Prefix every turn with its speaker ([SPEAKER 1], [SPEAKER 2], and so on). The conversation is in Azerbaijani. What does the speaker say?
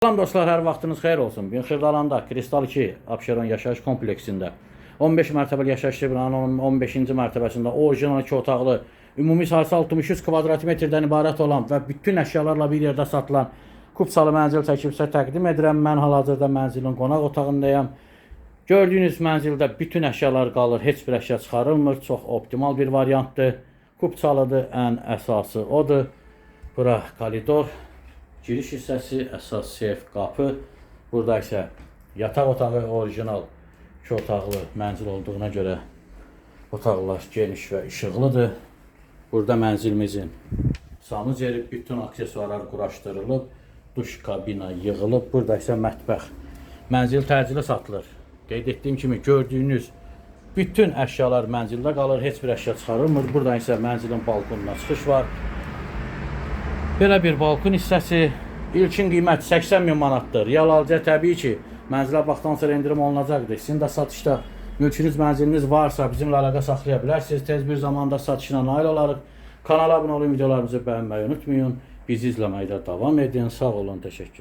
[SPEAKER 1] Salam dostlar, hər vaxtınız xeyir olsun. Bugün Xırdalanda Kristal 2 Abşeron yaşayış kompleksində 15 mərtəbəli yaşayış binanın 15-ci mərtəbəsində orijinal 2 otaqlı, ümumi sahəsi 63 kvadrat metrdən ibarət olan və bütün əşyalarla bir yerdə satılan kupçalı mənzil çəkib sizə təqdim edirəm. Mən hal-hazırda mənzilin qonaq otağındayam. Gördüyünüz mənzildə bütün əşyalar qalır, heç bir əşya çıxarılmır. Çox optimal bir variantdır. Kupçalıdır, ən əsası odur. Bura koridor. Giriş hissəsi, əsas seyf qapı. Burada isə yataq otağı orijinal 2 otaqlı mənzil olduğuna görə otaqlar geniş və işıqlıdır. Burada mənzilimizin sanuz yeri, bütün aksesuarlar quraşdırılıb, duş kabina yığılıb. Burada isə mətbəx. Mənzil təcili satılır. Qeyd etdiyim kimi gördüyünüz bütün əşyalar mənzildə qalır, heç bir əşya çıxarılmır. Burada isə mənzilin balkonuna çıxış var. Belə bir balkon hissəsi. İlkin qiymət 80 min manatdır. Real alıcıya təbii ki, mənzilə baxdan sonra endirim olunacaqdır. Sizin də satışda mülkünüz, mənziliniz varsa bizimlə əlaqə saxlaya bilərsiniz. Tez bir zamanda satışına nail olarıq. Kanala abunə olun, videolarımızı bəyənməyi unutmayın. Bizi izləməkdə davam edin. Sağ olun, təşəkkür.